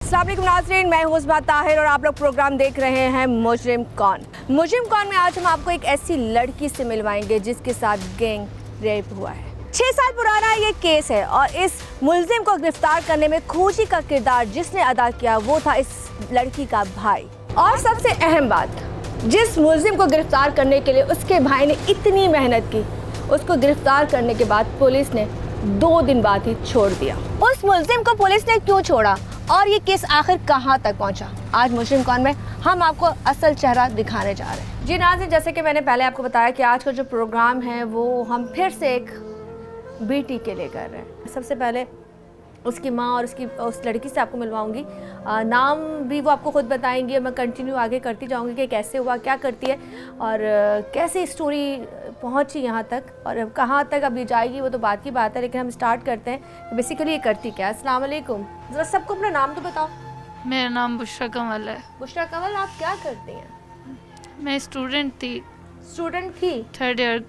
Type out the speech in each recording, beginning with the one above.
अस्सलाम वालेकुम नाज़रीन, मैं हूं उस्मा ताहिर और आप लोग प्रोग्राम देख रहे हैं मुजरिम कौन। मुजरिम कौन में आज हम आपको एक ऐसी लड़की से मिलवाएंगे जिसके साथ गैंग रेप हुआ है। 6 साल पुराना ये केस है और इस मुलजिम को गिरफ्तार करने में खुशी का किरदार जिसने अदा किया वो था इस लड़की का भाई। और सबसे अहम बात, जिस मुलजिम को गिरफ्तार करने के लिए उसके भाई ने इतनी मेहनत की, उसको गिरफ्तार करने के बाद पुलिस ने 2 दिन बाद ही छोड़ दिया। उस मुलजिम को पुलिस ने क्यों छोड़ा और ये केस आखिर कहां तक पहुंचा, आज मुजरिम कौन में हम आपको असल चेहरा दिखाने जा रहे हैं। जी नाज़रीन, जैसे कि मैंने पहले आपको बताया कि आज का जो प्रोग्राम है वो हम फिर से एक बेटी के लिए कर रहे हैं। सबसे पहले उसकी माँ और उस लड़की से आपको मिलवाऊंगी। नाम भी वो आपको खुद बताएंगी। मैं कंटिन्यू आगे करती जाऊंगी कि कैसे हुआ, क्या करती है और कैसे स्टोरी पहुंची यहाँ तक और कहाँ तक अब ये जाएगी वो तो बात की बात है। लेकिन हम स्टार्ट करते हैं कि बेसिकली ये करती क्या है। अस्सलाम वालेकुम, ज़रा सबको अपना नाम तो बताओ। मेरा नाम बुशरा कमल है। बुशरा कमल, आप क्या करती हैं? मैं स्टूडेंट थी। स्टूडेंट थी? 3rd year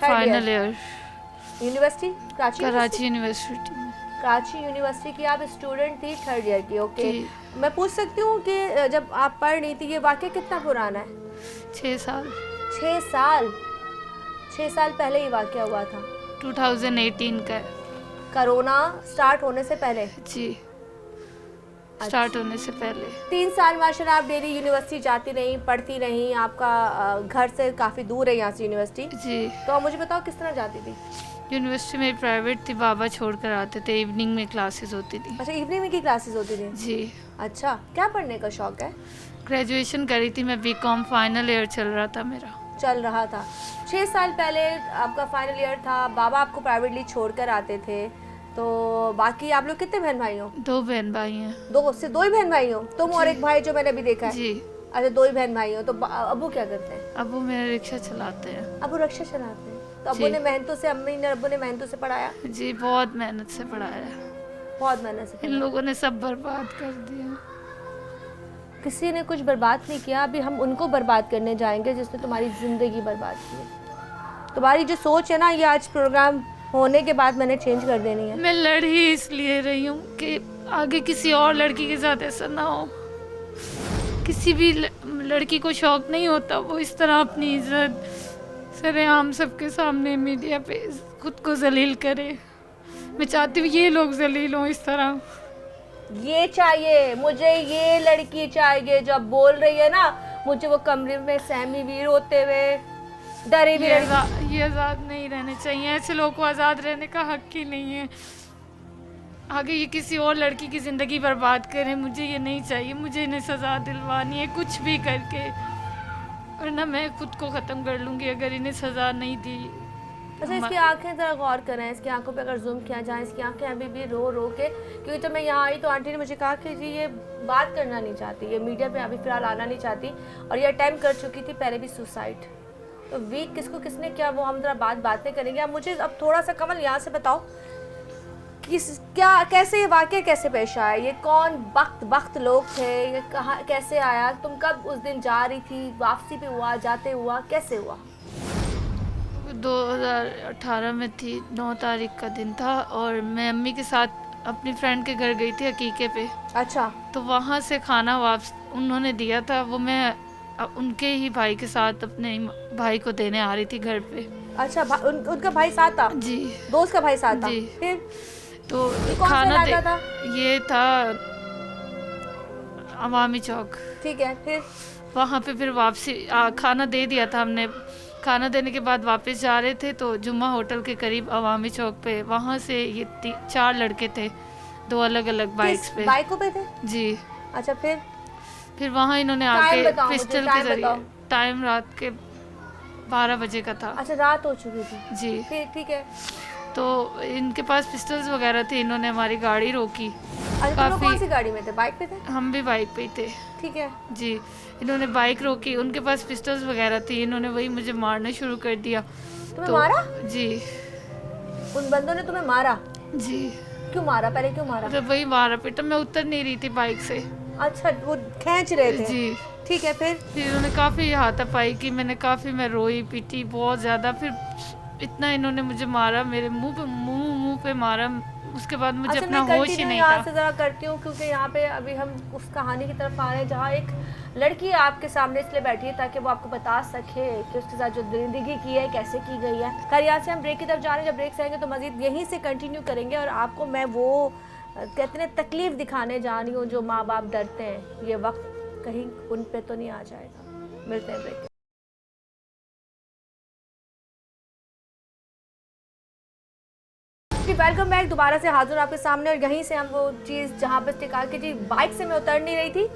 final year, university Karachi university में। कराची यूनिवर्सिटी की आप स्टूडेंट थी 3rd ईयर की। ओके, मैं पूछ सकती हूँ कि जब आप पढ़ रही थी ये वाक़या कितना पुराना है? 6 साल। 6 साल? 6 साल पहले ये वाक़या हुआ था? 2018 का है। कोरोना स्टार्ट होने से पहले? जी, स्टार्ट होने से पहले। 3 साल माशाल्लाह आप डेली यूनिवर्सिटी जाती रही, पढ़ती रही। आपका घर से काफ़ी दूर है यहाँ से यूनिवर्सिटी। जी। तो आप मुझे बताओ किस तरह जाती थी? यूनिवर्सिटी मेरी प्राइवेट थी, बाबा छोड़ कर आते थे। इवनिंग में क्लासेस होती थी। अच्छा, इवनिंग में की क्लासेस होती थी? जी। अच्छा, क्या पढ़ने का शौक है? ग्रेजुएशन करी थी मैं, बीकॉम फाइनल ईयर चल रहा था मेरा। चल रहा था। 6 साल पहले आपका फाइनल ईयर था, बाबा आपको प्राइवेटली छोड़ कर आते थे। तो बाकी आप लोग कितने बहन भाई हो? 2 बहन भाई हैं। 2 से 2 ही बहन भाई हो तुम और एक भाई जो मैंने अभी देखा है? जी। अच्छा, 2 ही बहन भाई हो। तो अबू क्या करते हैं? अबू मेरे रिक्शा चलाते हैं। अबू रिक्शा चलाते हैं। तो अबू ने मेहनतों से, अम्मी ने अबू ने मेहनतों से पढ़ाया? जी, बहुत मेहनत से पढ़ाया। बहुत मेहनत से। इन लोगों ने सब बर्बाद कर दिया। किसी ने कुछ बर्बाद नहीं किया। अभी हम उनको बर्बाद करने जाएंगे जिसने तुम्हारी ज़िंदगी बर्बाद की है। तुम्हारी जो सोच है ना, ये आज प्रोग्राम होने के बाद मैंने चेंज कर देनी है। मैं लड़ ही इसलिए रही हूँ कि आगे किसी और लड़की के साथ ऐसा ना हो। किसी भी लड़की को शौक नहीं होता वो इस तरह अपनी इज्जत सरेआम सबके सामने मीडिया पे खुद को जलील करे। मैं चाहती हूँ ये लोग जलील हों इस तरह। ये चाहिए मुझे, ये लड़की चाहिए जो अब बोल रही है ना, मुझे वो कमरे में सहमी हुई रोते हुए डरी हुई। ये आज़ाद नहीं रहने चाहिए। ऐसे लोगों को आज़ाद रहने का हक ही नहीं है। आगे ये किसी और लड़की की ज़िंदगी बर्बाद करें, मुझे ये नहीं चाहिए। मुझे इन्हें सज़ा दिलवानी है कुछ भी करके, वरना मैं खुद को ख़त्म कर लूँगी अगर इन्हें सज़ा नहीं दी। अच्छा, इसकी आंखें ज़रा गौर करें। इसकी आंखों पे अगर जूम किया जाए, इसकी आंखें अभी भी रो रो के, क्योंकि तो मैं यहाँ आई तो आंटी ने मुझे कहा कि जी ये बात करना नहीं चाहती, ये मीडिया पे अभी फ़िलहाल आना नहीं चाहती और ये अटैम्प्ट कर चुकी थी पहले भी सुसाइड। तो वीक किसको किसने किया वो हम ज़रा बातें करेंगे। अब मुझे अब थोड़ा सा कमल यहाँ से बताओ कैसे ये वाक़या कैसे पेश आया, ये कौन वक्त लोग थे, ये कहाँ कैसे आया, तुम कब उस दिन जा रही थी, वापसी पे हुआ, जाते हुआ, कैसे हुआ? 2018 में थी, 9 तारीख का दिन था और मैं अम्मी के साथ अपनी फ्रेंड के घर गई थी हकीके पे। अच्छा। तो वहाँ से खाना वापस उन्होंने दिया था, वो मैं उनके ही भाई के साथ अपने भाई को देने आ रही थी घर पे। अच्छा, उनका भाई साथ था? जी। दोस्त का भाई साथ था? जी। फिर तो खाना था? ये था अवामी चौक। ठीक है। फिर वहाँ पे फिर वापसी खाना दे दिया था हमने। खाना देने के बाद वापस जा रहे थे तो जुम्मा होटल के करीब अवामी चौक पे, वहाँ से ये 4 लड़के थे, 2 अलग अलग बाइक्स पे। बाइकों पे थे? जी। अच्छा, फिर वहाँ इन्होंने आके पिस्टल के जरिए, टाइम रात के 12 बजे का था। अच्छा, रात हो चुकी थी? जी। फिर ठीक है। तो इनके पास पिस्टल्स वगैरह थे, इन्होंने हमारी गाड़ी रोकी। अच्छा, तो कौन सी गाड़ी में थे? बाइक पे थे? हम भी बाइक पे ही थे। ठीक है। जी। इन्होंने बाइक रोकी, उनके पास पिस्टल्स वगैरह थी, इन्होंने वही मुझे मारना शुरू कर दिया। तुम्हें मारा? जी। उन बंदों ने तुम्हें मारा? जी। क्यों मारा? पहले क्यों मारा? तो वही मारा पीटा, मैं उतर नहीं रही थी बाइक से। अच्छा, वो खींच रहे थे? जी। ठीक है। फिर उन्होंने काफ़ी हाथापाई की, मैं रोई पीटी बहुत ज़्यादा। फिर इतना इन्होंने मुझे मारा, मेरे मुंह पे मारा, उसके बाद मुझे अच्छा, अपना मैं होश ही continue नहीं यहाँ था। से ज़रा करती हूँ क्योंकि यहाँ पे अभी हम उस कहानी की तरफ आ रहे हैं जहाँ एक लड़की आपके सामने इसलिए बैठी है ताकि वो आपको बता सके कि उसके साथ जो जिंदगी की है कैसे की गई है। खैर, यहाँ से हम ब्रेक की तरफ जा रहे हैं। जब ब्रेक से आएंगे तो मजीद यहीं से कंटिन्यू करेंगे और आपको मैं वो कहते हैं तकलीफ दिखाने जा रही हूँ जो माँ बाप डरते हैं ये वक्त कहीं उन पे तो नहीं आ जाएगा। मिलते हैं ब्रेक। जी वेलकम बैक, दोबारा से हाजिर आपके सामने और यहीं से हम वो चीज़ जहाँ पे टिका के जी बाइक से मैं उतर नहीं रही थी,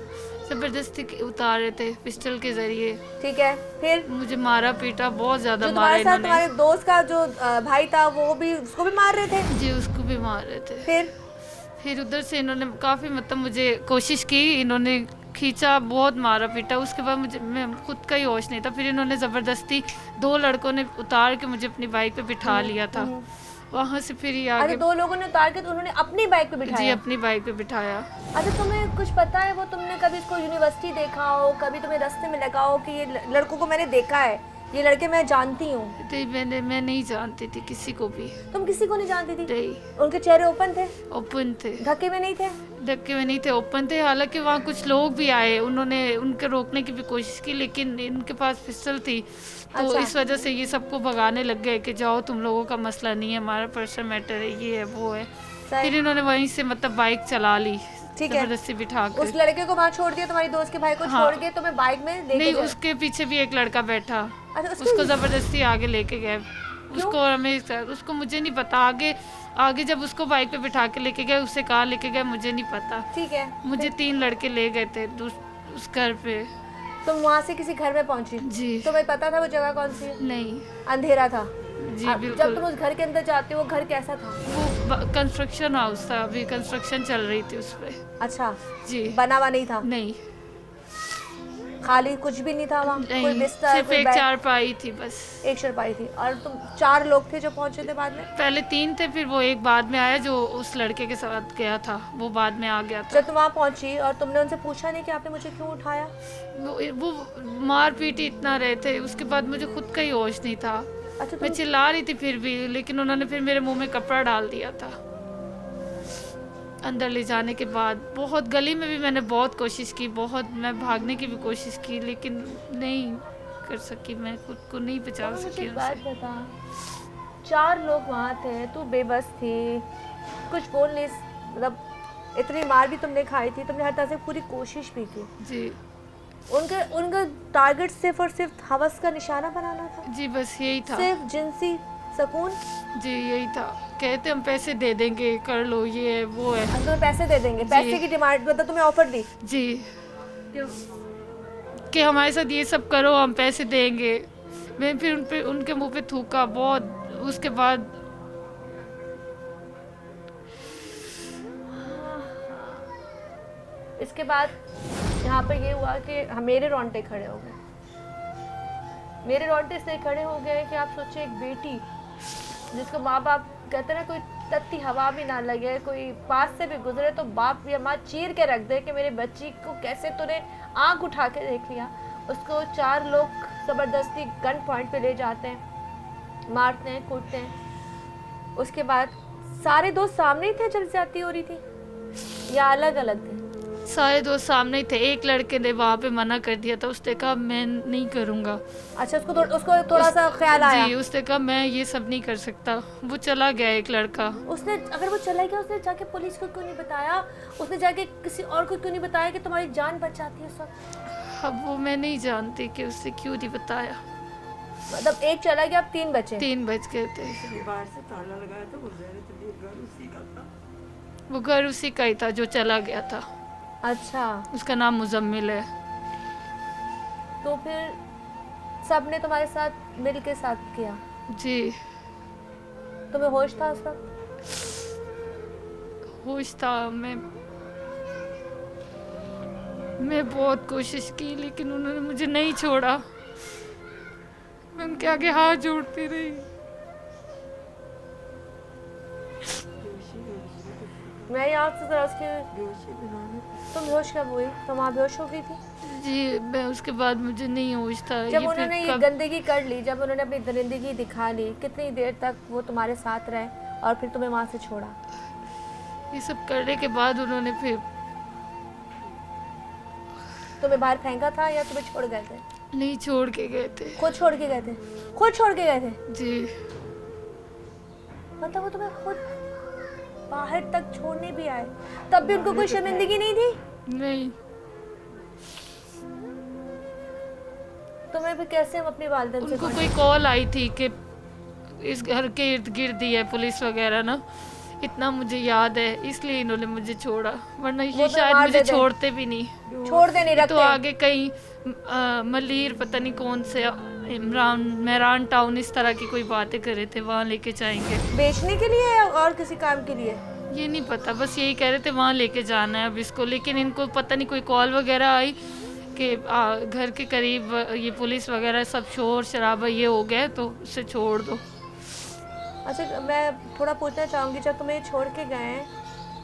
जबरदस्ती उतार रहे थे पिस्टल के जरिए। ठीक है, फिर मुझे मारा पीटा, बहुत ज्यादा जो मारा तुम्हारे साथ इन्होंने। तुम्हारे दोस्त का जो भाई था वो भी उसको भी मार रहे थे, जी उसको भी मार रहे थे। फिर उधर से इन्होंने काफ़ी मतलब मुझे कोशिश की, इन्होंने खींचा, बहुत मारा पीटा। उसके बाद मुझे मैं खुद का ही होश नहीं था। फिर इन्होंने ज़बरदस्ती 2 लड़कों ने उतार के मुझे अपनी बाइक पे बिठा लिया था। वहाँ से फिर ये अरे आगे 2 लोगों ने उतार के तो उन्होंने अपनी बाइक पे जी बिठाया। अपनी बाइक पे बिठाया। अच्छा, तुम्हें कुछ पता है वो तुमने कभी इसको यूनिवर्सिटी देखा हो, कभी तुम्हें रास्ते में लगा हो कि ये लड़कों को मैंने देखा है, ये लड़के मैं जानती हूँ? मैं नहीं जानती थी किसी को भी। तुम किसी को नहीं जानती थी? नहीं, उनके चेहरे ओपन थे? ओपन थे, ढके में नहीं थे? ढके हुए नहीं थे, ओपन थे। हालांकि वहाँ कुछ लोग भी आए, उन्होंने उनके रोकने की भी कोशिश की, लेकिन इनके पास पिस्टल थी तो अच्छा। इस वजह से ये सबको भगाने लग गए कि जाओ, तुम लोगों का मसला नहीं है, हमारा पर्सनल मैटर है, ये है वो है। सही। फिर इन्होंने वहीं से मतलब बाइक चला ली, ठीक है। जबरदस्ती बिठा उस कर। लड़के को वहाँ छोड़ दिया, तुम्हारी दोस्त के भाई को हाँ। छोड़ के तुम्हें बाइक में लेके नहीं, गए? उसके पीछे भी एक लड़का बैठा, अच्छा, उसको जबरदस्ती आगे लेके गए। उसको और हमें उसको मुझे नहीं पता, आगे जब उसको बाइक पे बिठा के लेके गए, उससे कहाँ लेके गए मुझे नहीं पता। ठीक है, मुझे 3 लड़के ले गए थे उस घर पे। तुम वहाँ से किसी घर में पहुँची? जी तुम्हें पता था वो जगह कौन सी है? नहीं। अंधेरा था? जी जब बिल्कुल। तुम उस घर के अंदर जाते हो वो घर कैसा था? वो कंस्ट्रक्शन हाउस था, अभी कंस्ट्रक्शन चल रही थी उस पे। अच्छा, जी बना हुआ नहीं था? नहीं, खाली कुछ भी नहीं था वहाँ? कोई नहीं, बिस्तर, सिर्फ कोई एक बेड? चारपाई थी बस। एक चारपाई थी। और तुम 4 लोग थे जो पहुँचे थे बाद में? पहले 3 थे, फिर वो एक बाद में आया जो उस लड़के के साथ गया था, वो बाद में आ गया था। जब तुम वहाँ पहुँची और तुमने उनसे पूछा नहीं कि आपने मुझे क्यों उठाया? वो मार पीट इतना रहे थे, उसके बाद मुझे खुद का ही होश नहीं था। अच्छा, मैं चिल्ला रही थी फिर भी, लेकिन उन्होंने फिर मेरे मुंह में कपड़ा डाल दिया था। अंदर ले जाने के बाद बहुत गली में भी मैंने बहुत कोशिश की, बहुत मैं भागने की भी कोशिश की, लेकिन नहीं कर सकी, मैं खुद को नहीं बचा मुझे सकी एक बात उनसे। बता, 4 लोग वहाँ थे, तू बेबस थी, कुछ बोल नहीं, मतलब इतनी मार भी तुमने खाई थी, तुमने हर तरह से पूरी कोशिश भी की। जी उनका टारगेट सिर्फ और सिर्फ हवस का निशाना बनाना था? जी बस यही था। सिर्फ जिनसी सुकून? जी यही था, कहते हम पैसे दे देंगे, कर लो, ये है वो है। हम तुम्हें पैसे दे देंगे? पैसे की डिमांड मतलब तुम्हें ऑफर दी? जी कि हमारे साथ ये सब करो, हम पैसे देंगे। मैं फिर उनके मुंह पे थूका बहुत। उसके बाद इसके बाद यहाँ पे ये हुआ कि मेरे रोंगटे खड़े हो गए। मेरे रोंगटे इसलिए खड़े हो गए कि आप सोचिए, एक बेटी जिसको माँ बाप कहते हैं ना, कोई तत्ती हवा भी ना लगे, कोई पास से भी गुजरे तो बाप या माँ चीर के रख दे कि मेरे बच्ची को कैसे तूने आँख उठा के देख लिया। उसको 4 लोग ज़बरदस्ती गन पॉइंट पे ले जाते हैं, मारते हैं, कूटते हैं। उसके बाद सारे दोस्त सामने ही थे जब ज्यादती हो रही थी या अलग अलग थे? सारे दोस्त सामने ही थे। एक लड़के ने वहाँ पे मना कर दिया था, उसने कहा मैं नहीं करूँगा। अच्छा, उसको थोड़ा सा ख्याल आया? जी उसने कहा मैं ये सब नहीं कर सकता। वो चला गया एक लड़का। उसने, अगर वो चला गया, उसने जाके पुलिस को क्यों नहीं बताया? उसने जाके किसी और को क्यों नहीं बताया कि तुम्हारी जान बच जाती है उस वक्त? अब वो मैं नहीं जानती कि उससे क्यों नहीं बताया। मतलब एक चला गया, अब 3 बचे? 3 बज गए थे। बाहर से ताला लगाया था, वो गए थे, घर उसी का था। वो घर उसी का ही था जो चला गया था। अच्छा, उसका नाम मुजम्मिल है। तो फिर सबने तुम्हारे साथ मिल के साथ किया? जी तुम्हें होश था उस वक्त? होश था। मैं बहुत कोशिश की, लेकिन उन्होंने मुझे नहीं छोड़ा। मैं उनके आगे हाथ जोड़ती रही। मैं यहाँ से जरा उसके, तुम बेहोश कब हुई? तुम वहाँ बेहोश हो गई थी? जी मैं उसके बाद मुझे नहीं होश था। जब ये उन्होंने फिर ये गंदगी कर ली, जब उन्होंने अपनी दरिंदगी दिखा ली, कितनी देर तक वो तुम्हारे साथ रहे और फिर तुम्हें वहाँ से छोड़ा? ये सब करने के बाद उन्होंने फिर तुम्हें बाहर फेंका था या तुम्हें छोड़ गए थे? नहीं, छोड़ के गए थे। खुद छोड़ के गए थे? खुद छोड़ के गए थे? जी। मतलब वो तुम्हें खुद बाहर तक छोड़ने भी आए, तब भी उनको कोई शर्मिंदगी नहीं थी? नहीं। तुम्हें भी कैसे हम अपनी वालिदैन से उनको कोई कॉल आई थी कि इस घर के इर्द गिर्द ही है पुलिस वगैरह ना, इतना मुझे याद है, इसलिए इन्होंने मुझे छोड़ा, वरना वो ये तो शायद मार मुझे देते। छोड़ते भी नहीं। छोड़ दे नहीं तो रखते? आगे कहीं मलीर पता नहीं कौन से इमरान मैरान टाउन इस तरह की कोई बातें कर रहे थे, वहाँ लेके जाएंगे। बेचने के लिए या और किसी काम के लिए? ये नहीं पता, बस यही कह रहे थे वहाँ लेके जाना है अब इसको, लेकिन इनको पता नहीं कोई कॉल वगैरह आई कि घर के करीब ये पुलिस वगैरह सब शोर शराबा ये हो गया तो उसे छोड़ दो। अच्छा, मैं थोड़ा पूछना चाहूँगी, जब तुम्हें छोड़ के गए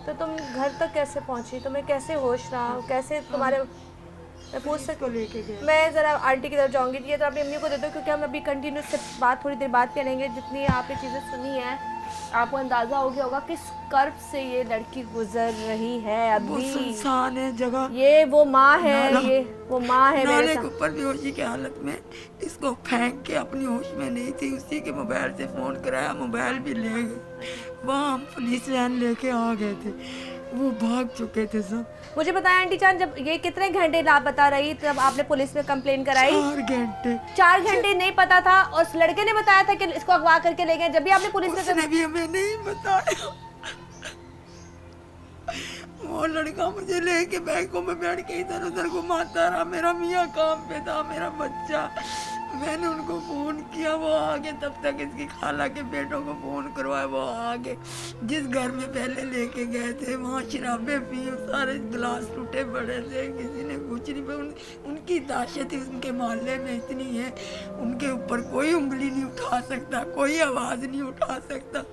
तो तुम घर तक कैसे पहुँची? तुम्हें कैसे होश रहा? कैसे तुम्हारे, मैं पूछ सकती लेके गए। मैं ज़रा आंटी की तरफ जाऊँगी, ये तो अपनी अम्मी को दे दो, क्योंकि हम अभी कंटिन्यू से बात थोड़ी देर बाद करेंगे। जितनी आपने चीज़ें सुनी हैं आपको अंदाज़ा हो गया होगा किस कर्ब से ये लड़की गुजर रही है वो अभी। सुनसान है जगह, ये वो माँ है, नाला- ये वो माँ है मेरे नाले साथ। के ऊपर बेहोशी की हालत में इसको फेंक के, अपनी होश में नहीं थी, उसी के मोबाइल से फ़ोन कराया, मोबाइल भी ले गए। वहाँ हम पुलिस वैन लेके आ गए थे, वो भाग चुके थे सब। मुझे बताया आंटी जान, जब ये कितने घंटे लापता रही तब आपने पुलिस में कंप्लेन कराई? 4 घंटे। 4 घंटे नहीं पता था, और उस लड़के ने बताया था कि इसको अगवा करके ले गए। जब भी आपने पुलिस में उसने भी हमें नहीं बताया। वो लड़का मुझे लेके बैंकों में बैठ के इधर उधर घुमाता रहा, मेरा मियाँ काम पे था, मेरा बच्चा, मैंने उनको फ़ोन किया, वो आगे, तब तक इसकी खाला के बेटों को फ़ोन करवाया, वो आगे। जिस घर में पहले लेके गए थे वहाँ शराबें पी, सारे गिलास टूटे पड़े थे, किसी ने कुछ नहीं पे। उनकी ताशत उनके मोहल्ले में इतनी है, उनके ऊपर कोई उंगली नहीं उठा सकता, कोई आवाज़ नहीं उठा सकता।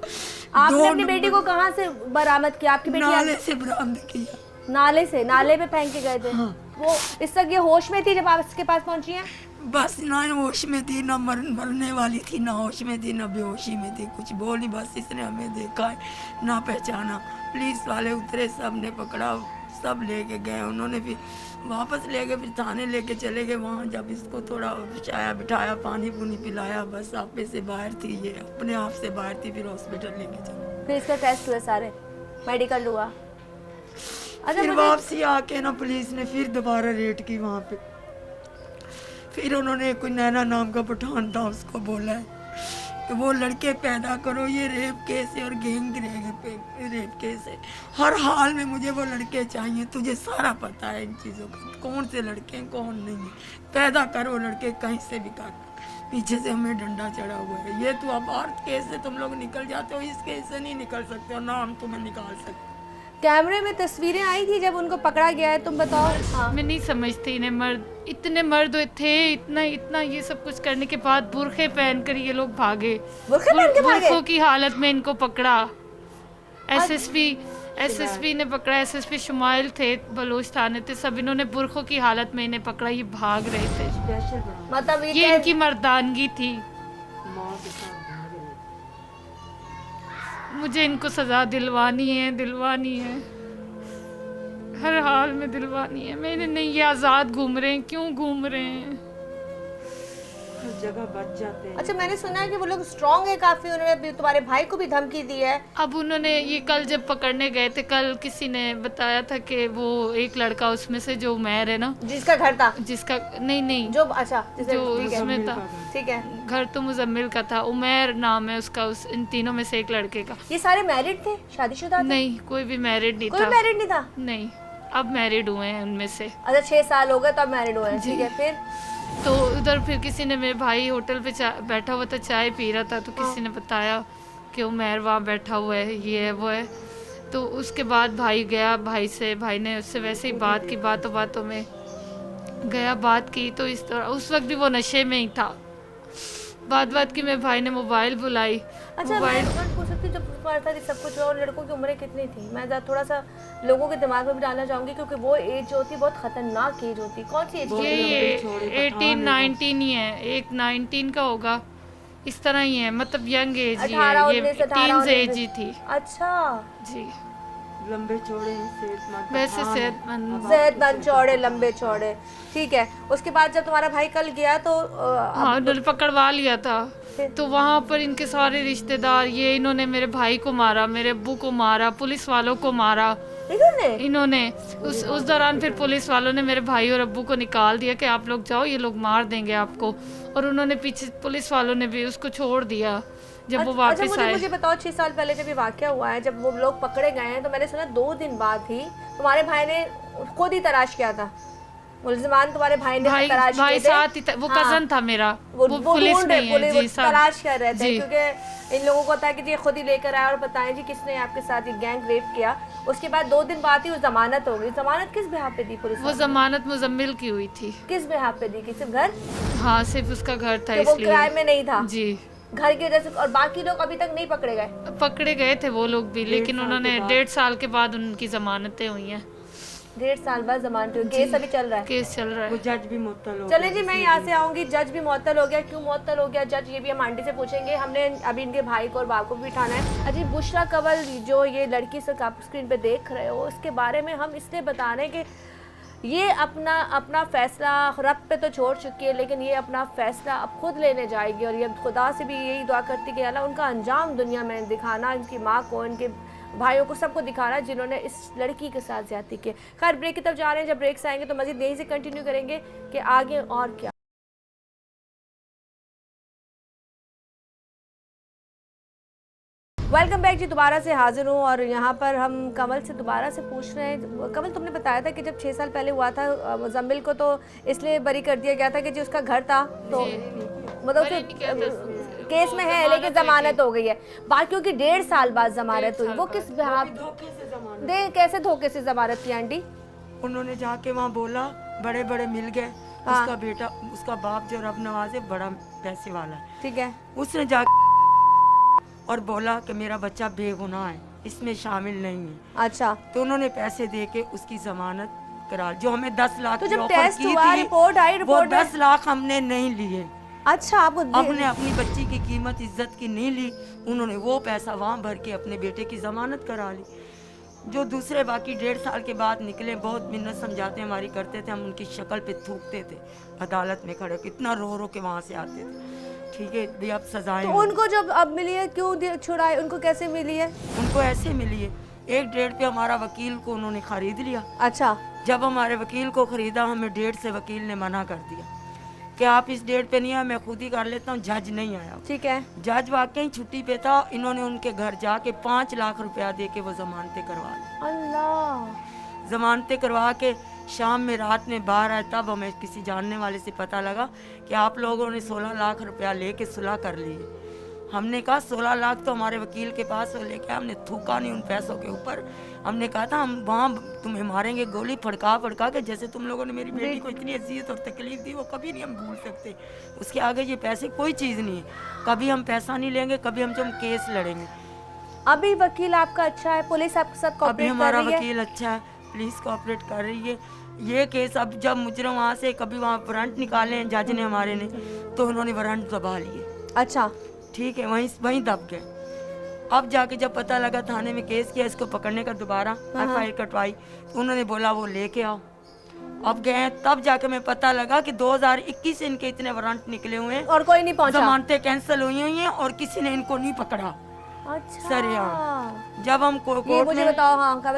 आपने अपनी बेटी को कहाँ से बरामद किया? आपकी बेटी नाले से बरामद किया। नाले से? नाले पे फेंक के गए थे? हाँ। वो इस तक ये होश में थी जब आप इसके पास पहुंची हैं? बस ना होश में थी, ना मरने वाली थी, ना होश में थी, ना बेहोशी में थी, कुछ बोली, बस इसने हमें देखा है, ना पहचाना। पुलिस वाले उतरे, सब ने पकड़ा, सब लेके गए, उन्होंने फिर वापस ले गए, फिर थाने लेके चले गए। वहाँ जब इसको थोड़ा बिछाया बिठाया, पानी पुनी पिलाया, बस आपे से बाहर थी, ये अपने आप से बाहर थी, फिर हॉस्पिटल लेके चले। फिर इसका टेस्ट हुए, सारे मेडिकल हुआ? अच्छा, फिर मुझे वापसी आके ना पुलिस ने फिर दोबारा रेड की वहाँ पे। फिर उन्होंने कोई नैना नाम का पठान था, उसको बोला है कि वो लड़के पैदा करो, ये रेप केस है और गैंग रेप केस है, हर हाल में मुझे वो लड़के चाहिए, तुझे सारा पता है इन चीज़ों का, कौन से लड़के हैं कौन नहीं है, पैदा करो लड़के कहीं से भी कर। पीछे से हमें डंडा चढ़ा हुआ है, ये तो अब आर्थ केस से तुम लोग निकल जाते हो, इस केस से नहीं निकल सकते और ना हम तुम्हें निकाल सकते। कैमरे में तस्वीरें आई थी जब उनको पकड़ा गया है, तुम बताओ। हाँ। मैं नहीं समझती इन्हें, मर्द इतने मर्द थे, इतना इतना ये सब कुछ करने के बाद बुरखे पहन कर ये लोग भागे, बुरखे पहन के भागे? बुरखों की हालत में इनको पकड़ा। एसएसपी ने पकड़ा, एसएसपी शुमाइल थे, बलोच थाने थे, सब इन्होंने बुरखों की हालत में इन्हें पकड़ा, ये भाग रहे थे। मतलब ये इनकी मर्दानगी थी। मुझे इनको सजा दिलवानी है, हर हाल में दिलवानी है। मैंने नहीं, ये आज़ाद घूम रहे हैं, क्यों घूम रहे हैं? हर जगह बच जाते हैं। अच्छा, मैंने सुना है कि वो लोग स्ट्रांग है काफी, उन्होंने तुम्हारे भाई को भी धमकी दी है। अब उन्होंने ये कल जब पकड़ने गए थे, कल किसी ने बताया था कि वो एक लड़का उसमें से जो उमैर है ना, जिसका घर था, जिसका नहीं जो अच्छा जिसे जो ठीक है, उसमें था, ठीक है, घर तो मुजम्मिल का था, उमैर नाम है उसका, उस इन तीनों में से एक लड़के का। ये सारे मैरिड थे, शादीशुदा थे? नहीं, कोई भी मैरिड नहीं कोई था। मैरिड नहीं था? नहीं, अब मैरिड हुए हैं उनमें से। अच्छा, 6 साल हो गए तब मैरिड हुए हैं, ठीक है। फिर तो उधर फिर किसी ने, मेरे भाई होटल पे बैठा हुआ था, चाय पी रहा था, तो किसी ने बताया कि उमैर वहाँ बैठा हुआ है, ये है वो है। तो उसके बाद भाई गया, भाई ने उससे वैसे ही बात की, बातों में गया, बात की, तो इस तरह उस वक्त भी वो नशे में ही था। बात की, मेरे भाई ने मोबाइल बुलाई। अच्छा, मैं पूछ सकती हूँ, जब तुम्हारे साथ ये सब कुछ हुआ और लड़कों की उम्रें कितनी थी? मैं थोड़ा सा लोगों के दिमाग में भी डालना चाहूँगी, क्योंकि वो एज जो होती है बहुत खतरनाक एज होती है। कौन सी एज? ये 18-19 ही है, एक 19 का होगा, इस तरह ही है, मतलब यंग एज ही है, ये 18-19 टीन्स एज ही थी। अच्छा जी। लंबे चौड़े सेहतमंद, वैसे हाँ, सेहतमंद सेहतमंद, चौड़े लंबे चौड़े, ठीक है। उसके बाद जब तुम्हारा भाई कल गया तो हाँ उन्होंने पकड़वा लिया था। तो वहाँ पर इनके सारे रिश्तेदार, ये इन्होंने मेरे भाई को मारा, मेरे अब्बू को मारा, पुलिस वालों को मारा इन्होंने। उस दौरान फिर पुलिस वालों ने मेरे भाई और अब्बू को निकाल दिया कि आप लोग जाओ, ये लोग मार देंगे आपको। और उन्होंने पीछे पुलिस वालों ने भी उसको छोड़ दिया जब वो वापस आए। मुझे बताओ 6 साल पहले जब ये वाकया हुआ है, जब वो लोग पकड़े गए हैं, तो मैंने सुना 2 दिन बाद ही तुम्हारे भाई ने खुद ही तलाश किया था, मुलजिमान तुम्हारे भाई ने तलाश किए थे। साथ ही वो कजन था मेरा, वो पुलिस में है जी, तलाश कर रहे थे क्योंकि इन लोगों को होता है कि जी खुद ही लेकर आया और बताएं जी किसने आपके साथ ये गैंग रेप किया। उसके बाद 2 दिन बाद ही वो जमानत हो गई। जमानत किस बिहाफ पे दी पुलिस? वो जमानत मुजम्मिल की हुई थी। किस बिहाफ पे दी? सिर्फ घर? हाँ सिर्फ उसका घर था, तो इसलिए वो किराए में नहीं था जी, घर की वजह से। और बाकी लोग अभी तक नहीं पकड़े गए? पकड़े गए थे वो लोग भी, लेकिन उन्होंने 1.5 साल के बाद उनकी जमानतें हुई हैं। 1.5 साल बाद जमानत हुई। केस अभी चल रहा है? केस चल रहा है। वो जज भी मुअत्तल हो चले गया। जी, मैं यहाँ से आऊंगी। जज भी मुअत्तल हो गया, क्यों मुअत्तल हो गया जज, ये भी हम आंटी से पूछेंगे। हमने अभी इनके भाई को और बाप को भी बिठाना है। अजी बुशरा कंवल जो ये लड़की से आप स्क्रीन पे देख रहे हो, इसके बारे में हम इसलिए बता रहे हैं कि ये अपना फैसला रब पे तो छोड़ चुकी है, लेकिन ये अपना फैसला अब खुद लेने जाएगी। और ये खुदा से भी यही दुआ करती कि अल्लाह उनका अंजाम दुनिया में दिखाना, इनकी माँ को, इनके भाइयों को, सबको दिखाना जिन्होंने इस लड़की के साथ ज्यादती की। खैर ब्रेक की तरफ जा रहे हैं, जब ब्रेक से आएंगे तो मज़ीद यहीं से कंटिन्यू करेंगे कि आगे और क्या। वेलकम बैक जी, दोबारा से हाजिर हूँ और यहाँ पर हम कमल से दोबारा से पूछ रहे हैं। कमल, तुमने बताया था कि जब 6 साल पहले हुआ था मुजम्मिल को तो इसलिए बरी कर दिया गया था कि जी उसका घर था, तो मतलब केस में है लेकिन जमानत हो गई है। बाकियों की 1.5 साल बाद जमानत हुई। वो किस कैसे धोखे से जमानत की आंटी? उन्होंने जाके वहाँ बोला, बड़े बड़े मिल गए। उसका बेटा, उसका बाप जो रब नवाज है, बड़ा पैसे वाला है, ठीक है, उसने जाके और बोला कि मेरा बच्चा बेगुनाह है, इसमें शामिल नहीं है। अच्छा, तो उन्होंने पैसे देके उसकी जमानत करा, जो हमें 10 लाख तो की जब ऑफर टेस्ट की हुआ, थी, रिपोर्ट आई, वो रिपोर्ट 10 लाख हमने नहीं लिए। अच्छा, आपको हमने अपनी बच्ची की कीमत इज्जत की नहीं ली, उन्होंने वो पैसा वहाँ भर के अपने बेटे की जमानत करा ली। जो दूसरे बाकी 1.5 साल के बाद निकले, बहुत मिन्नत समझाते हमारी करते थे, हम उनकी शक्ल पे थूकते थे अदालत में खड़े, कितना रो रो के वहाँ से आते थे। ठीक है भी, अब सजाएं। तो उनको जब अब मिली है, क्यों छुड़ाए? उनको कैसे मिली है? उनको ऐसे मिली है, 1.5 पे हमारा वकील को उन्होंने खरीद लिया। अच्छा, जब हमारे वकील को खरीदा, हमें 1.5 से वकील ने मना कर दिया कि आप इस 1.5 पे नहीं आए, मैं खुद ही कर लेता हूँ। जज नहीं आया, ठीक है। जज वाकई छुट्टी पे था। इन्होंने उनके घर जाके 5 लाख रुपया दे के वो जमानतें करवा ली। अल्लाह, जमानतें करवा के शाम में, रात में बाहर आए, तब हमें किसी जानने वाले से पता लगा कि आप लोगों ने 16 लाख रुपया लेके सुलह कर ली है। हमने कहा 16 लाख तो हमारे वकील के पास हो, लेके हमने थूका नहीं उन पैसों के ऊपर। हमने कहा था हम वहाँ तुम्हें मारेंगे गोली फड़का फड़का के, जैसे तुम लोगों ने मेरी बेटी को इतनी अजीयत और तकलीफ दी, वो कभी नहीं हम भूल सकते। उसके आगे ये पैसे कोई चीज़ नहीं है, कभी हम पैसा नहीं लेंगे, कभी हम केस लड़ेंगे। अभी वकील आपका अच्छा है, पुलिस आपके साथ कोऑपरेट कर रही है? अभी हमारा वकील अच्छा है, पुलिस कोऑपरेट कर रही है। ये केस अब जब मुजरिम वहाँ से कभी वहाँ वारंट निकाले हैं जज ने हमारे ने, तो उन्होंने वारंट दबा लिए। अच्छा, ठीक है, वहीं दब गए। अब जाके जब पता लगा, थाने में केस किया इसको पकड़ने का, दोबारा FIR कटवाई, तो उन्होंने बोला वो लेके आओ। अब गए, तब जाके मैं पता लगा कि 2021 से इनके इतने वारंट निकले हुए हैं और कोई नहीं पहुंचा, जमानतें कैंसिल हुई हैं और किसी ने इनको नहीं पकड़ा। अच्छा, सर यहाँ जब हम कोर्ट मुझे बताओ। हाँ,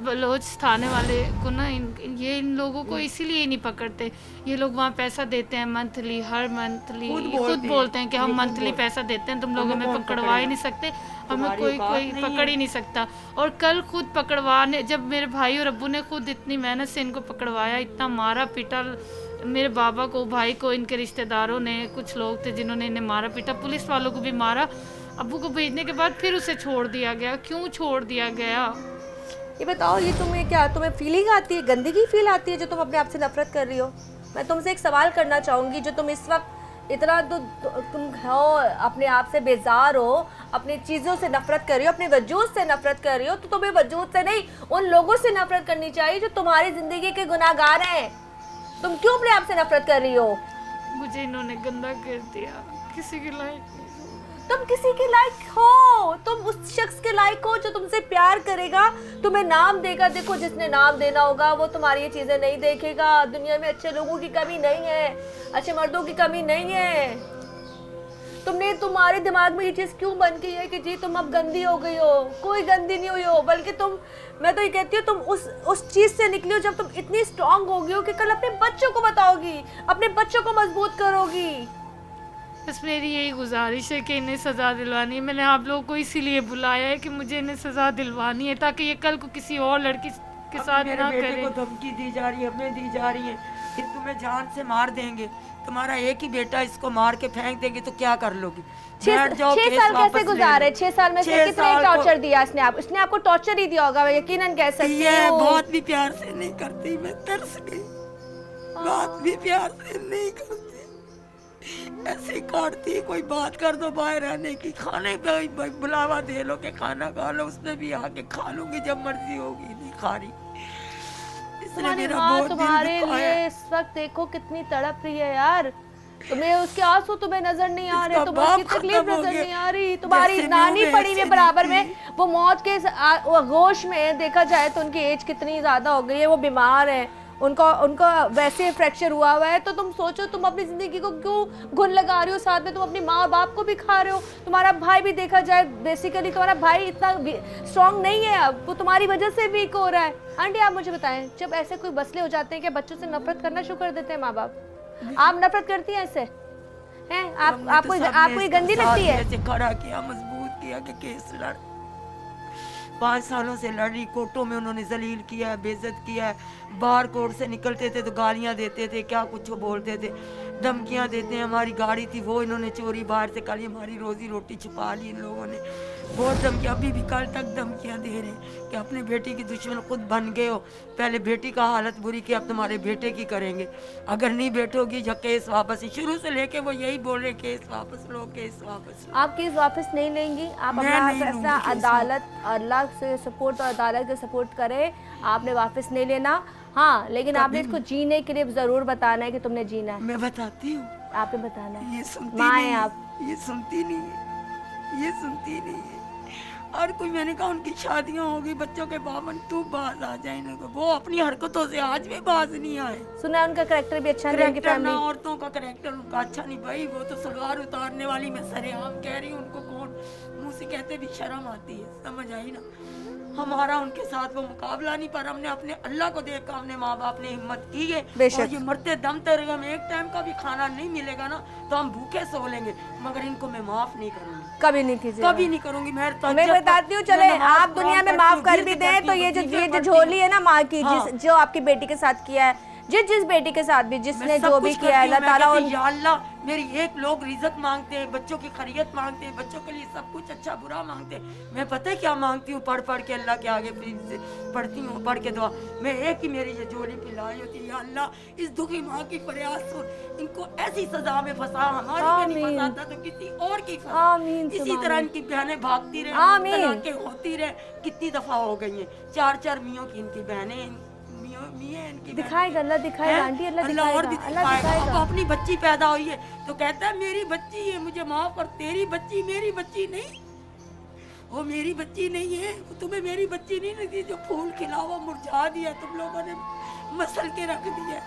बलोच थाने वाले को ना, इन लोगों को इसीलिए नहीं पकड़ते। ये लोग वहाँ पैसा देते हैं मंथली, हर मंथली खुद बोलते हैं कि हम मंथली पैसा देते हैं, तुम लोग हमें पकड़वा ही नहीं सकते, हमें कोई पकड़ ही नहीं सकता। और कल खुद पकड़वाने, जब मेरे भाई और अब्बू ने खुद इतनी मेहनत से इनको पकड़वाया, इतना मारा पीटा, मेरे बाबा को, भाई को, इनके रिश्तेदारों ने, कुछ लोग थे जिन्होंने इन्हें मारा पीटा, पुलिस वालों को भी मारा। अब्बू को भेजने के बाद फिर उसे छोड़ दिया गया। क्यों छोड़ दिया गया? ये बताओ, ये तुम्हें फीलिंग आती है, गंदगी फील आती है जो तुम अपने आप से नफरत कर रही हो? मैं तुमसे एक सवाल करना चाहूँगी, जो तुम इस वक्त इतना तुम हो, अपने आप से बेजार हो, अपनी चीज़ों से नफरत कर रही हो, अपने वजूद से नफरत कर रही हो, तो तुम्हें वजूद से नहीं, उन लोगों से नफरत करनी चाहिए जो तुम्हारी ज़िंदगी के गुनाहगार हैं। तुम क्यों अपने आप से नफरत कर रही हो? मुझे इन्होंने गंदा कर दिया, किसी की लाइफ नहीं। तुम किसी के लायक हो, तुम उस शख्स के लायक हो जो तुमसे प्यार करेगा, तुम्हें नाम देगा। देखो जिसने नाम देना होगा वो तुम्हारी ये चीजें नहीं देखेगा। दुनिया में अच्छे लोगों की कमी नहीं है, अच्छे मर्दों की कमी नहीं है। तुम्हारे दिमाग में ये चीज क्यों बन गई है कि जी तुम अब गंदी हो गई हो? कोई गंदी नहीं हुई हो, बल्कि मैं तो ये कहती हूँ तुम उस चीज से निकली हो जब तुम इतनी स्ट्रांग हो गई हो कि कल अपने बच्चों को बताओगी, अपने बच्चों को मजबूत करोगी। बस मेरी यही गुजारिश है कि इन्हें सज़ा दिलवानी है। मैंने आप लोगों को इसीलिए बुलाया है कि मुझे इन्हें सज़ा दिलवानी है ताकि ये कल को किसी और लड़की के साथ मेरे ना बेटे करे। को धमकी दी जा रही है, हमें दी जा रही है कि तुम्हें जान से मार देंगे, तुम्हारा एक ही बेटा, इसको मार के फेंक देंगे तो क्या कर लोगी? 6 साल कैसे गुजारे? 6 साल में से कितने टॉर्चर दिया इसने आपको टॉर्चर ही दिया होगा, यकीनन कह सकती ये हूँ। बहुत भी प्यार से नहीं करती, मैं तरस गई। बात भी प्यार से नहीं करती, ऐसे काटती। कोई बात कर दो बाहर आने की, खाने पे बुलावा दे लो कि खाना खा लो, उसमें भी आके खा लूंगी जब मर्जी होगी, नहीं खा रही। इसने तुम्हारी मेरा माँ बहुत दिल तुम्हारे दुखाया। लिए इस वक्त देखो कितनी तड़प रही है यार। तुम्हें उसके आंसू तुम्हें नजर नहीं आ रहे, इसका तुम्हें उसकी बाप तकलीफ खत्म हो नजर गया। नहीं आ रही। तुम्हारी जैसे नानी मुंह पड़ी हुई वैसे बराबर में, निकली। वो मौत के गोश में देखा जाए तो उनकी एज कितनी ज्यादा हो गई है, वो बीमार है, उनका वैसे फ्रैक्चर हुआ हुआ है। तो तुम सोचो तुम अपनी जिंदगी को क्यों घुन लगा रही हो, साथ में तुम अपनी माँ बाप को भी खा रहे हो। तुम्हारा भाई भी देखा जाए, बेसिकली तुम्हारा भाई इतना स्ट्रांग नहीं है, अब वो तुम्हारी वजह से वीक हो रहा है। आंटी आप मुझे बताएं, जब ऐसे कोई मसले हो जाते हैं क्या बच्चों से नफरत करना शुरू कर देते हैं माँ बाप? आप नफरत करती हैं ऐसे हैं? आपको ये गंदी लगती है? ऐसे खड़ा किया, मजबूत किया कि केस लड़। 5 सालों से लड़ रही, कोर्टों में उन्होंने जलील किया है, बेइज्जत किया है। बाहर कोर्ट से निकलते थे तो गालियां देते थे, क्या कुछ बोलते थे, धमकियां देते हैं। हमारी गाड़ी थी वो इन्होंने चोरी बाहर से करी, हमारी रोजी रोटी छुपा ली इन लोगों ने। बहुत धमकियां, अभी भी कल तक धमकियां दे रहे हैं कि अपने बेटी की दुश्मन खुद बन गए हो। पहले बेटी का हालत बुरी की, अब तुम्हारे बेटे की करेंगे, अगर नहीं बैठोगी या केस वापस। शुरू से लेके वो यही बोल रहे केस वापस लो, केस वापस लो। आप केस वापस नहीं लेंगी? आप मैं अपना नहीं फैसला लूंगी केस अदालत, अल्लाह से सपोर्ट और अदालत के सपोर्ट करें, आपने वापस नहीं लेना। हाँ, लेकिन आपने इसको जीने के लिए जरूर बताना है कि तुमने जीना है। मैं बताती हूँ, आपने बताना है। ये सुनती माँ नहीं हैं है, आप। ये सुनती नहीं है, ये सुनती नहीं है। और कोई, मैंने कहा उनकी शादियां होगी, बच्चों के बामन, तू बाज आ जाए इनको। वो अपनी हरकतों से आज भी बाज नहीं आए। सुना है उनका करेक्टर भी अच्छा नहीं है, उनकी करेक्टर ना, फैमिली। औरतों का करेक्टर उनका अच्छा नहीं भाई। वो तो सलवार उतारने वाली, मैं सरेआम कह रही हूँ, उनको कौन मुंह से कहते भी शर्म आती है, समझ आई ना? हमारा उनके साथ वो मुकाबला नहीं, पर हमने अपने अल्लाह को देखकर, हमने माँ बाप ने हिम्मत की है। और ये मरते दम तक हमें एक टाइम का भी खाना नहीं मिलेगा ना तो हम भूखे सो लेंगे, मगर इनको मैं माफ नहीं करूंगी, कभी नहीं कीजिए, कभी नहीं करूंगी। मैं बताती हूँ, चले आप दुनिया में माफ कर भी दें तो ये जो झोली है ना माँ की, जो आपकी बेटी के साथ किया है, जिस बेटी के साथ भी, जिसने जो भी किया है, अल्लाह ताला या अल्लाह मेरी एक लोग रिज़्क़ मांगते हैं, बच्चों की खैरियत मांगते हैं, बच्चों के लिए सब कुछ अच्छा बुरा मांगते हैं। मैं पता है क्या मांगती हूँ? पढ़ के अल्लाह के आगे पढ़ती हूँ, पढ़ के दुआ। मैं एक ही मेरी ये झोली पिलाई होती है, या अल्लाह इस दुखी माँ की फरियाद सुन, इनको ऐसी सजा में फंसा, हमारी में नहीं फंसाता तो किसी और की फंसा। इसी तरह इनकी बहनें भागती रहे, तलाकें होती रहे, कितनी दफा हो गई हैं। 4 मियों की इनकी बहनें, दिखाएगा अल्लाह, दिखाएगा आंटी, अल्लाह दिखाएगा। अब अपनी बच्ची पैदा हुई है तो कहता है मेरी बच्ची है, मुझे माफ कर, तेरी बच्ची मेरी बच्ची नहीं, वो मेरी बच्ची नहीं है, वो तुम्हें मेरी बच्ची नहीं लगी। जो फूल खिलावा मुरझा दिया तुम लोगों ने, मसल के रख दिया।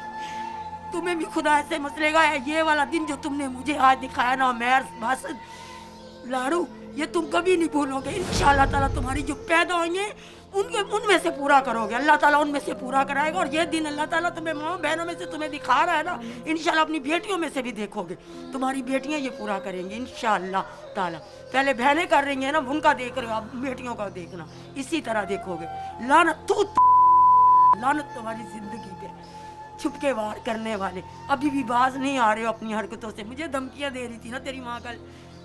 तुम्हें भी खुदा ऐसे मसलेगा। ये वाला दिन जो तुमने मुझे आज दिखाया ना, मैर बासद लाड़ू, ये तुम कभी नहीं भूलोगे। इंशाल्लाह ताला तुम्हारी जो पैदा होंगे उनमें से पूरा करोगे, अल्लाह ताला उनमें से पूरा कराएगा। और ये दिन अल्लाह ताला तुम्हें माँ बहनों में से तुम्हें दिखा रहा है ना, इंशाल्लाह अपनी बेटियों में से भी देखोगे, तुम्हारी बेटियां ये पूरा करेंगी इंशाल्लाह ताला। पहले बहनें कर रही हैं ना, उनका देख रहे हो, अब बेटियों का देखना, इसी तरह देखोगे। लानत लानत तुम्हारी जिंदगी पे, छुपके वार करने वाले। अभी भी बाज नहीं आ रहे हो अपनी हरकतों से। मुझे धमकियां दे रही थी ना तेरी माँ कल,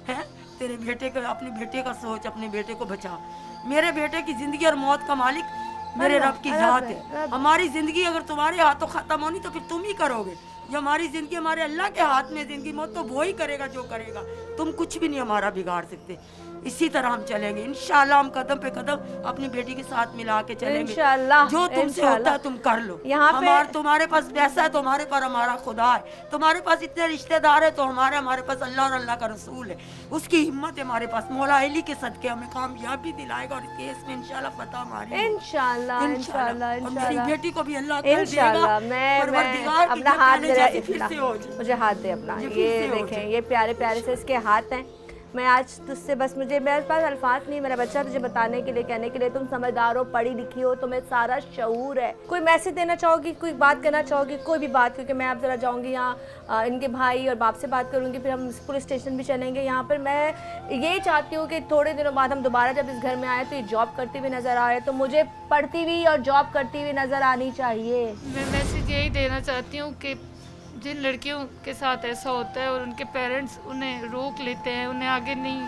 है तेरे बेटे का, अपने बेटे का सोच, अपने बेटे को बचा। मेरे बेटे की जिंदगी और मौत का मालिक मेरे रब की जात है। हमारी जिंदगी अगर तुम्हारे हाथों खत्म होनी तो फिर तुम ही करोगे। ये हमारी जिंदगी हमारे अल्लाह के हाथ में, जिंदगी मौत तो वो ही करेगा जो करेगा, तुम कुछ भी नहीं हमारा बिगाड़ सकते। इसी तरह हम चलेंगे इंशाल्लाह। हम कदम पे कदम अपनी बेटी के साथ मिला के चलेंगे इंशाल्लाह, जो तुमसे इंशाल्लाह। होता है तुम कर लो। यहाँ पे तुम्हारे पास पैसा है तो हमारे पर हमारा खुदा है, तुम्हारे पास इतने रिश्तेदार है तो हमारे पास अल्लाह और अल्लाह का रसूल है। उसकी हिम्मत है हमारे पास, मौला अली के सदके हमें कामयाबी दिलाएगा और इस केस में इंशाल्लाह फतह हमारी। इंशाल्लाह इंशाल्लाह और मेरी इंशाल्लाह बेटी को भी अल्लाह कर देगा। इंशाल्लाह। मैं परवरदिगार की अपना जब हाथ कहने मेरा जैसी फिर से हो जाए। मुझे हाथ दे अपना, ये फिर ये से हो देखें जाए। ये प्यारे प्यारे से इसके हाथ हैं। मैं आज तुझसे बस मुझे मेरे पास अल्फाज नहीं, मेरा बच्चा तुझे बताने के लिए कहने के लिए, तुम समझदार हो, पढ़ी लिखी हो, तुम्हें सारा शऊर है। कोई मैसेज देना चाहोगी, कोई बात करना चाहोगी, कोई भी बात, क्योंकि मैं अब ज़रा जाऊँगी यहाँ इनके भाई और बाप से बात करूँगी, फिर हम पुलिस स्टेशन भी चलेंगे। यहाँ पर मैं यही चाहती हूँ कि थोड़े दिनों बाद हम दोबारा जब इस घर में आए तो ये जॉब करती हुई नज़र आए, तो मुझे पढ़ती हुई और जॉब करती हुई नज़र आनी चाहिए। मैं मैसेज यही देना चाहती हूँ कि जिन लड़कियों के साथ ऐसा होता है और उनके पेरेंट्स उन्हें रोक लेते हैं, उन्हें आगे नहीं,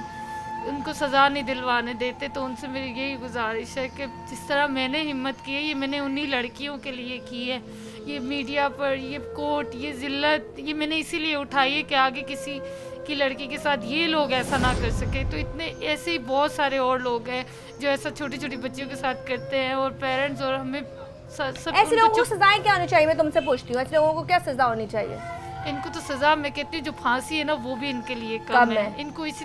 उनको सज़ा नहीं दिलवाने देते, तो उनसे मेरी यही गुजारिश है कि जिस तरह मैंने हिम्मत की है, ये मैंने उन्हीं लड़कियों के लिए की है। ये मीडिया पर ये कोर्ट, ये ज़िल्लत, ये मैंने इसीलिए उठाई है कि आगे किसी की लड़की के साथ ये लोग ऐसा ना कर सके। तो इतने ऐसे ही बहुत सारे और लोग हैं जो ऐसा छोटी छोटी बच्चियों के साथ करते हैं, और पेरेंट्स और हमें सब ऐसे लोगों को सजाएं क्या होनी चाहिए, मैं तुमसे पूछती हूँ, ऐसे लोगों को क्या सजा होनी चाहिए? इनको तो सजा मैं कहती हूँ जो फांसी है ना वो भी इनके लिए कम है। इनको इसी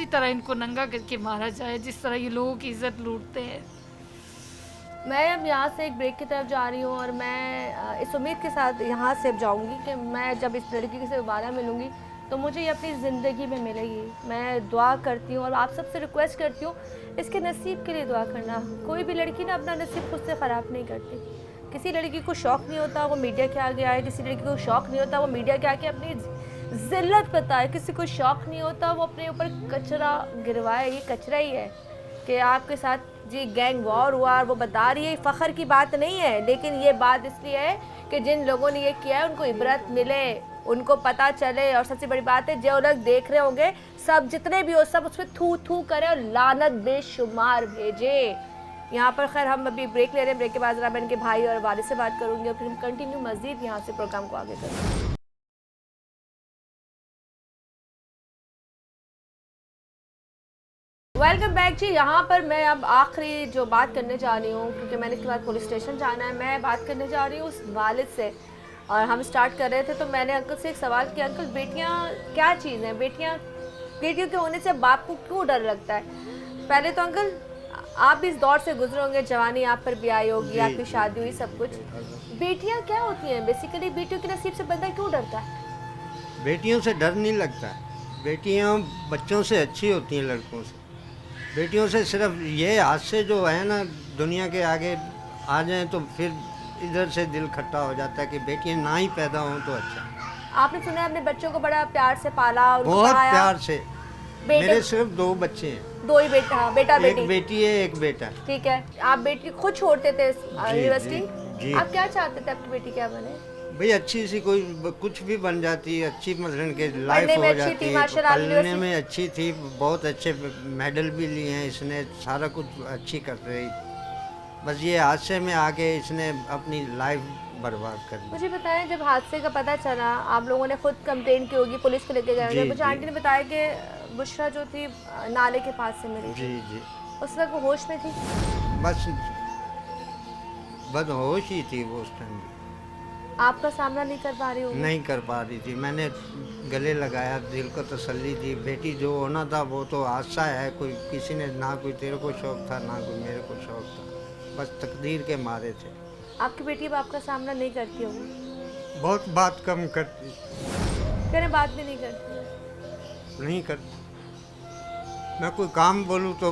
तरह इनको नंगा करके मारा जाए जिस तरह ये लोगों की इज्जत लूटते हैं। मैं अब यहाँ से एक ब्रेक की तरफ जा रही हूँ और मैं इस उम्मीद के साथ यहाँ से जाऊँगी कि मैं जब इस लड़की से दोबारा मिलूँगी तो मुझे ये अपनी ज़िंदगी में मिलेगी। मैं दुआ करती हूँ और आप सबसे रिक्वेस्ट करती हूँ इसके नसीब के लिए दुआ करना। कोई भी लड़की ना अपना नसीब खुद से ख़राब नहीं करती। किसी लड़की को शौक़ नहीं होता वो मीडिया के आगे आए, किसी लड़की को शौक़ नहीं होता वो मीडिया के आके अपनी ज़िल्लत बताए, किसी को शौक़ नहीं होता वो अपने ऊपर कचरा गिरवाए। ये कचरा ही है कि आपके साथ जी गैंग वॉर हुआ और वो बता रही है। फ़ख्र की बात नहीं है, लेकिन ये बात इसलिए है कि जिन लोगों ने ये किया है उनको इबरत मिले, उनको पता चले। और सबसे बड़ी बात है जो लोग देख रहे होंगे सब जितने भी हो सब उस पर थू थू करें और लानत बेशुमार भेजे। यहाँ पर खैर हम अभी ब्रेक ले रहे हैं, ब्रेक के बाद ज़रा मैं इनके भाई और वालिद से बात करूँगी और फिर हम कंटिन्यू मज़ीद यहाँ से प्रोग्राम को आगे करेंगे। वेलकम बैक जी। यहाँ पर मैं अब आखिरी जो बात करने जा रही हूँ, क्योंकि मैंने इसके बाद पुलिस स्टेशन जाना है, मैं बात करने जा रही हूँ उस वालिद से। और हम स्टार्ट कर रहे थे तो मैंने अंकल से एक सवाल किया, अंकल बेटियाँ क्या चीज़ हैं, बेटियों के होने से बाप को क्यों डर लगता है? पहले तो अंकल आप भी इस दौर से गुजरे होंगे, जवानी आप पर भी आई होगी, आपकी शादी हुई, सब कुछ। बेटियाँ क्या होती हैं बेसिकली, बेटियों के नसीब से बंदा क्यों डरता है? बेटियों से डर नहीं लगता। बेटियां बच्चों से अच्छी होती हैं लड़कों से। बेटियों से सिर्फ ये हाथ से जो है ना दुनिया के आगे आ जाएं तो फिर इधर से दिल खट्टा हो जाता है कि बेटियां ना ही पैदा हों तो अच्छा। आपने सुना है अपने बच्चों को बड़ा प्यार से पाला, उनको बहुत पढ़ाया? प्यार से। मेरे सिर्फ 2 बच्चे हैं। 2 ही बेटा बेटी? एक बेटी है एक बेटा। ठीक है। आप बेटी खुद छोड़ते थे यूनिवर्सिटी? जी। आप क्या चाहते थे आपकी बेटी क्या बने? भाई अच्छी सी कोई कुछ भी बन जाती है, अच्छी मतलब के लाइफ हो जाती है। पढ़ने में अच्छी थी, बहुत अच्छे मेडल भी लिए हैं इसने, सारा कुछ अच्छी कर रही। बस ये हादसे में आके इसने अपनी लाइफ बर्बाद कर दी। मुझे बताएं जब हादसे का पता चला आप लोगों ने खुद कंप्लेन की होगी, पुलिस को लेके गए होंगे, मुझे आंटी ने बताया कि बुशरा जो थी नाले के पास से मिली। जी जी। उस वक्त वो होश में थी? बस बदहोश ही थी वो उस टाइम। आपका सामना नहीं कर पा रही होगी? नहीं कर पा रही थी। मैंने गले लगाया, दिल को तसल्ली दी। बेटी जो होना था वो तो हादसा है, कोई किसी ने ना कोई तेरे को शौक था ना कोई मेरे को शौक था, बस तकदीर के मारे थे। आपकी बेटी अब आपका सामना नहीं करती होगी? बहुत बात कम करती। कहने बात भी नहीं करती? नहीं करती। मैं कोई काम बोलूँ तो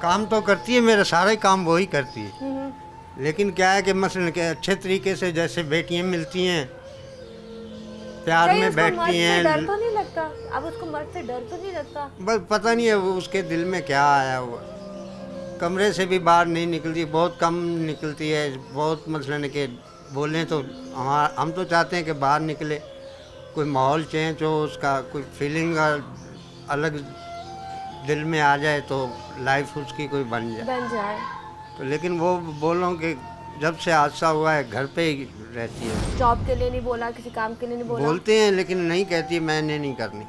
काम तो करती है, मेरा सारा ही काम वही करती है। लेकिन क्या है कि मसलन के अच्छे तरीके से जैसे बेटियां मिलती हैं, प्यार में बैठती हैं। डर तो नहीं लगता? अब उसको मर्द से डर तो नहीं लगता? बस पता नहीं है वो उसके दिल में क्या आया हुआ। कमरे से भी बाहर नहीं निकलती, बहुत कम निकलती है। बहुत मसलन के बोलें तो हम तो चाहते हैं कि बाहर निकले, कोई माहौल चेंज हो, उसका कोई फीलिंग अलग दिल में आ जाए तो लाइफ उसकी कोई बन जाए। तो लेकिन वो बोलो कि जब से हादसा हुआ है घर पे ही रहती है। जॉब के लिए नहीं बोला, किसी काम के लिए नहीं बोला? बोलते हैं लेकिन नहीं कहती मैंने नहीं करनी।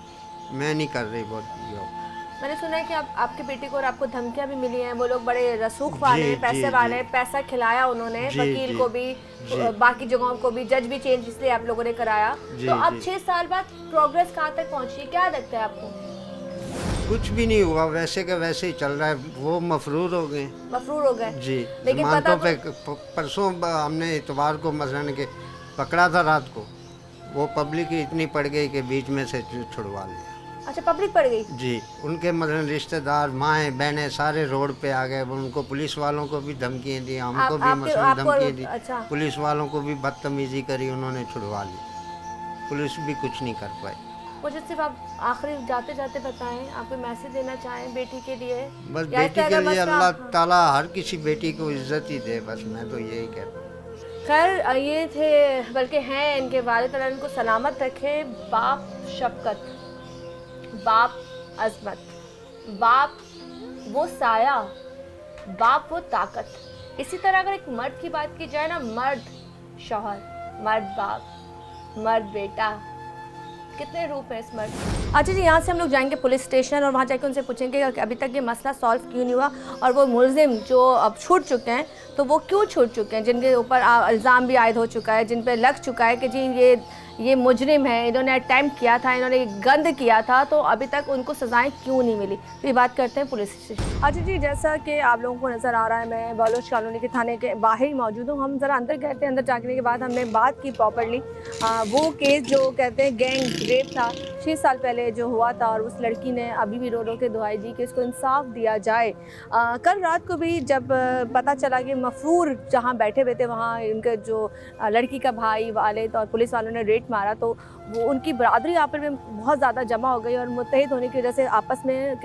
मैं नहीं कर रही बहुत जॉब। मैंने सुना है कि आपके बेटे को और आपको धमकियां भी मिली हैं, वो लोग बड़े रसूख वाले जी, हैं, पैसे जी, वाले जी। हैं, पैसा खिलाया उन्होंने जी, वकील जी, को भी, जी। बाकी जगहों को भी, जज भी चेंज इसलिए आप लोगों ने कराया। जी, तो अब जी। 6 साल बाद प्रोग्रेस कहाँ तक पहुंची है, क्या लगता है आपको? कुछ भी नहीं हुआ, वैसे का वैसे ही चल रहा है। वो मफरूर हो गए। मफरूर हो गए। जी, लेकिन जमानतों पता पे परसों हमने इतवार को मसलन के पकड़ा था रात को, वो पब्लिक ही इतनी पड़ गई कि बीच में से छुड़वा लिया। अच्छा, पब्लिक पड़ गई। जी, उनके मसलन रिश्तेदार, माएँ बहनें सारे रोड पे आ गए। उनको पुलिस वालों को भी धमकियाँ दी, हमको भी मसलन धमकियाँ दी। अच्छा। पुलिस वालों को भी बदतमीजी करी, उन्होंने छुड़वा ली। पुलिस भी कुछ नहीं कर पाई। मुझे सिर्फ आप आखिरी जाते जाते बताएं, आप कोई मैसेज देना चाहें बेटी के लिए? बस या बेटी इसका के अगर लिए मसला- अल्लाह हाँ। ताला हर किसी बेटी को इज्जत ही दे, बस मैं तो यही कहता हूँ। खैर ये थे, बल्कि हैं इनके वालिद, अल्लाह इनको सलामत रखे। बाप शफकत, बाप अजमत, बाप वो साया, बाप वो ताकत। इसी तरह अगर एक मर्द की बात की जाए ना, मर्द शौहर, मर्द बाप, मर्द बेटा, कितने रूप हैं इस मर्द। अच्छा जी, यहाँ से हम लोग जाएंगे पुलिस स्टेशन और वहाँ जाके उनसे पूछेंगे कि अभी तक ये मसला सॉल्व क्यों नहीं हुआ, और वो मुलजिम जो अब छूट चुके हैं तो वो क्यों छूट चुके हैं, जिनके ऊपर इल्ज़ाम भी आयद हो चुका है, जिन पे लग चुका है कि जी ये मुजरिम है, इन्होंने अटैम्प्ट किया था, इन्होंने गंद किया था, तो अभी तक उनको सज़ाएं क्यों नहीं मिली। तो ये बात करते हैं पुलिस स्टेशन। अच्छा जी, जैसा कि आप लोगों को नज़र आ रहा है, मैं बलोच कॉलोनी के थाने के बाहर ही मौजूद हूँ। हम ज़रा अंदर गए थे, अंदर जाने के बाद हमने बात की प्रॉपर्ली। वो केस जो कहते हैं गैंग रेप था, 6 साल पहले जो हुआ था, और उस लड़की ने अभी भी रो रो के दुआई दी कि इसको इंसाफ दिया जाए। कल रात को भी जब पता चला कि मफरूर जहाँ बैठे हुए थे वहाँ इनके जो लड़की का भाई वालिद और पुलिस वालों ने रेड मारा, तो वो उनकी बरादरी आपस में बहुत ज़्यादा जमा हो गई, और मुत्तहिद होने की वजह से आपस में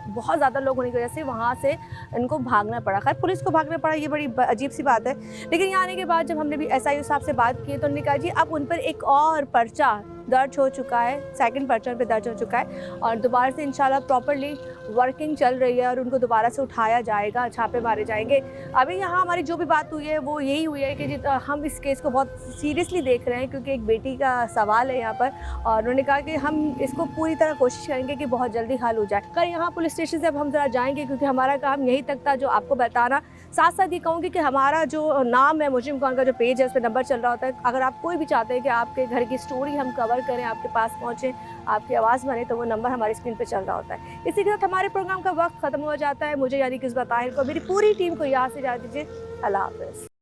बहुत ज़्यादा लोग होने की वजह से वहाँ से इनको भागना पड़ा। खैर पुलिस को भागना पड़ा, ये बड़ी अजीब सी बात है। लेकिन यहाँ आने के बाद जब हमने भी SIO साहब से बात की तो उन्होंने कहा जी अब उन पर एक और पर्चा दर्ज हो चुका है, सेकंड पर्चा पे दर्ज हो चुका है, और दोबारा से इंशाल्लाह प्रॉपर्ली वर्किंग चल रही है और उनको दोबारा से उठाया जाएगा, छापे मारे जाएंगे। अभी यहाँ हमारी जो भी बात हुई है वो यही हुई है कि हम इस केस को बहुत सीरियसली देख रहे हैं, क्योंकि एक बेटी का सवाल है यहाँ पर, और उन्होंने कहा कि हम इसको पूरी तरह कोशिश करेंगे कि बहुत जल्दी हल हो जाए। कर यहाँ पुलिस स्टेशन से अब हम ज़रा जाएंगे, क्योंकि हमारा काम यही तक था जो आपको बताना। साथ साथ ये कहूँगी कि हमारा जो नाम है मुजरिम कौन का जो पेज है उस पर नंबर चल रहा होता है, अगर आप कोई भी चाहते हैं कि आपके घर की स्टोरी हम कवर करें, आपके पास पहुँचें, आपकी आवाज़ बने, तो वो नंबर हमारी स्क्रीन पे चल रहा होता है। इसी के साथ हमारे प्रोग्राम का वक्त ख़त्म हो जाता है। मुझे यानी कि इस बार ताहिर को, मेरी पूरी टीम को यहाँ से जा दीजिए। अल्लाह हाफ़िज़।